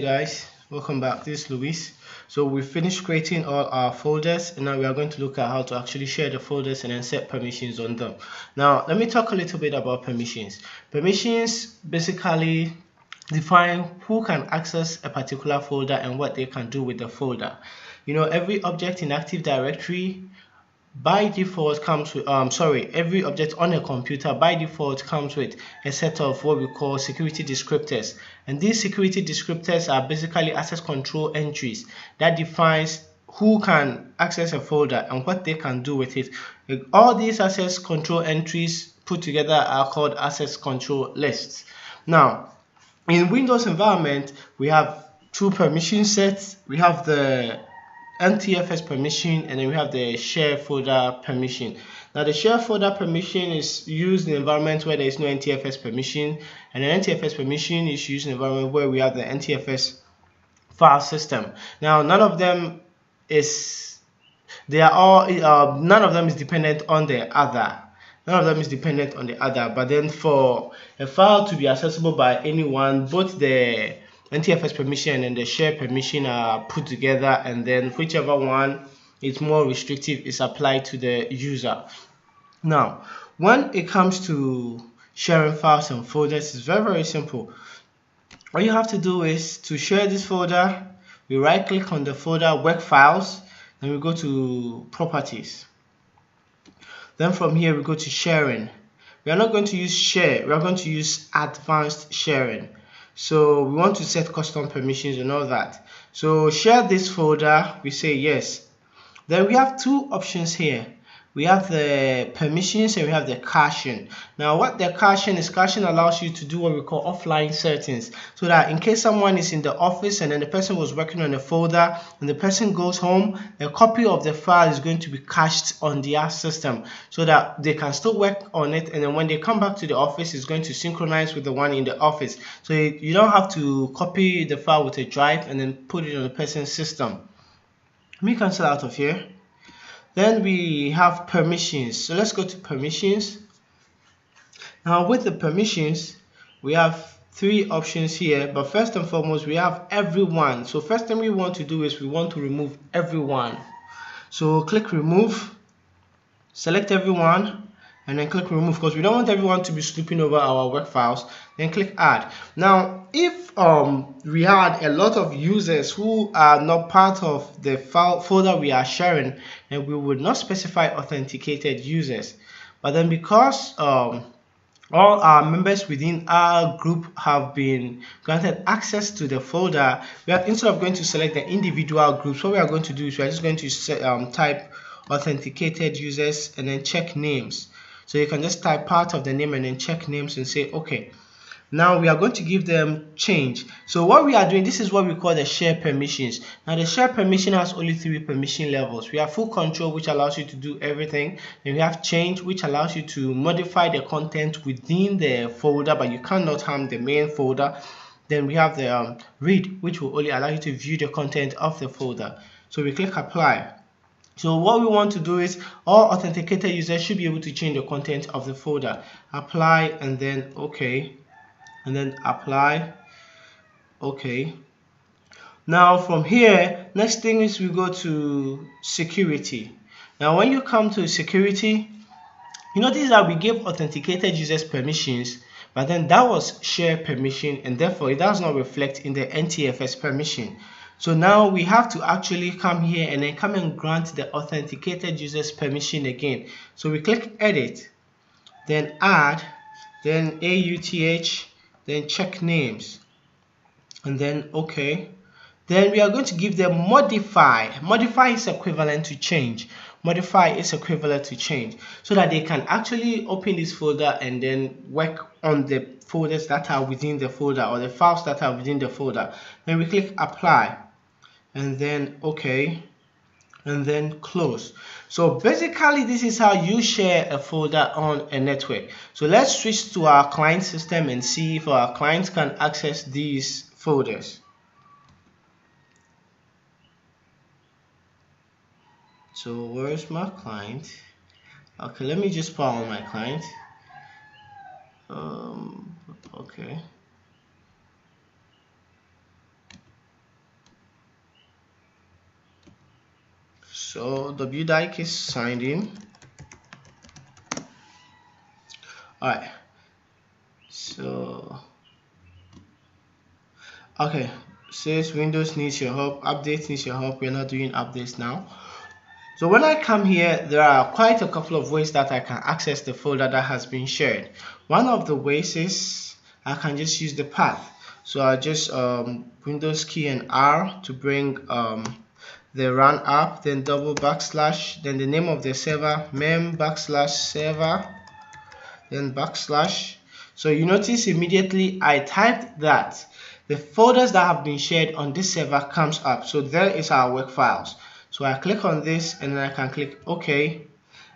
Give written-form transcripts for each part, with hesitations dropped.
Hey guys, welcome back. This is Luis. So we finished creating all our folders and now we are going to look at how to actually share the folders and then set permissions on them. Now let me talk a little bit about permissions. Permissions basically define who can access a particular folder and what they can do with the folder. Every object in Active Directory by default comes with every object on a computer by default comes with a set of what we call security descriptors, and these security descriptors are basically access control entries that defines who can access a folder and what they can do with it. All these access control entries put together are called access control lists. Now in Windows environment we have two permission sets. We have the NTFS permission and then we have the share folder permission. Now the share folder permission is used in an environment where there is no NTFS permission, and the NTFS permission is used in an environment where we have the NTFS file system. Now none of them is dependent on the other. None of them is dependent on the other, but then for a file to be accessible by anyone, both the NTFS permission and the share permission are put together, and then whichever one is more restrictive is applied to the user. Now when it comes to sharing files and folders, it's very simple. All you have to do is to share this folder, we right click on the folder, work files, then we go to properties. Then from here we go to sharing. We are not going to use share, we are going to use advanced sharing. So we want to set custom permissions and all that. So share this folder, we say yes. Then we have two options here. We have the permissions and we have the caching. Now what the caching is, caching allows you to do what we call offline settings, so that in case someone is in the office and then the person was working on a folder and the person goes home, a copy of the file is going to be cached on their system so that they can still work on it, and then when they come back to the office it's going to synchronize with the one in the office. So you don't have to copy the file with a drive and then put it on the person's system. Let me cancel out of here. Then we have permissions. So let's go to permissions. Now with the permissions we have three options here, but first and foremost we have everyone. So first thing we want to do is we want to remove everyone. So click remove, select everyone, and then click remove because we don't want everyone to be snooping over our work files. Then click add. Now if we had a lot of users who are not part of the folder we are sharing, then we would not specify authenticated users. But then because all our members within our group have been granted access to the folder, instead of going to select the individual groups, what we are going to do is we are just going to type authenticated users and then check names. So you can just type part of the name and then check names and say okay. Now we are going to give them change. So what we are doing, this is what we call the share permissions. Now the share permission has only three permission levels. We have full control, which allows you to do everything. Then we have change, which allows you to modify the content within the folder, but you cannot harm the main folder. Then we have the read, which will only allow you to view the content of the folder. So we click apply. So what we want to do is all authenticated users should be able to change the content of the folder. Apply and then okay, and then apply. Okay. Now from here, next thing is we go to security. Now when you come to security, you notice that we gave authenticated users permissions, but then that was share permission, and therefore it does not reflect in the NTFS permission. So now we have to actually come here and then come and grant the authenticated users permission again. So we click edit, then add, then AUTH, then check names, and then okay. Then we are going to give them modify. Modify is equivalent to change. Modify is equivalent to change, so that they can actually open this folder and then work on the folders that are within the folder or the files that are within the folder. Then we click apply and then okay, and then close. So basically this is how you share a folder on a network. So let's switch to our client system and see if our clients can access these folders. So where's my client? Okay, let me just power on my client. Okay. So WDike is signed in. Alright, so okay, says Windows needs your help, updates needs your help. We're not doing updates now. So when I come here, there are quite a couple of ways that I can access the folder that has been shared. One of the ways is I can just use the path. So I just Windows key and R to bring the run app, then double backslash, then the name of the server, mem backslash server, then backslash. So you notice immediately I typed that, the folders that have been shared on this server comes up. So there is our work files. So I click on this and then I can click OK,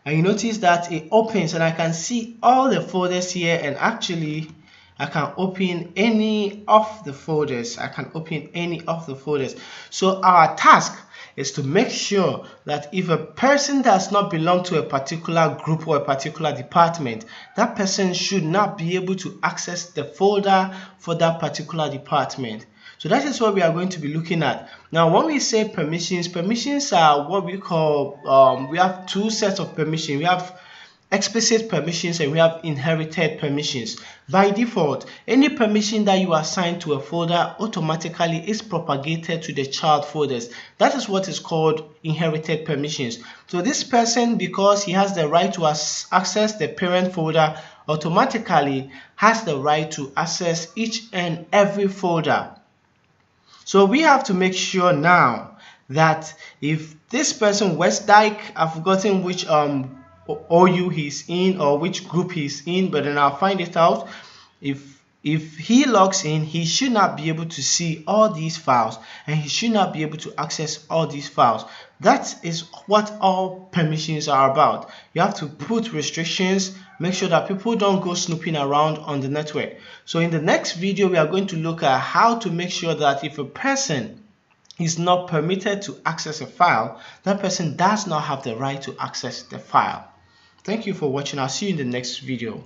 and you notice that it opens and I can see all the folders here, and actually I can open any of the folders. So our task is to make sure that if a person does not belong to a particular group or a particular department, that person should not be able to access the folder for that particular department. So that is what we are going to be looking at. Now, when we say permissions, permissions are what we call, we have two sets of permissions. We have explicit permissions and we have inherited permissions. By default, any permission that you assign to a folder automatically is propagated to the child folders. That is what is called inherited permissions. So this person, because he has the right to access the parent folder, automatically has the right to access each and every folder. So we have to make sure now that if this person, Westdike, I've forgotten which OU he's in or which group he's in, but then I'll find it out. If he logs in, he should not be able to see all these files and he should not be able to access all these files. That is what all permissions are about. You have to put restrictions, make sure that people don't go snooping around on the network. So in the next video, we are going to look at how to make sure that if a person is not permitted to access a file, that person does not have the right to access the file. Thank you for watching. I'll see you in the next video.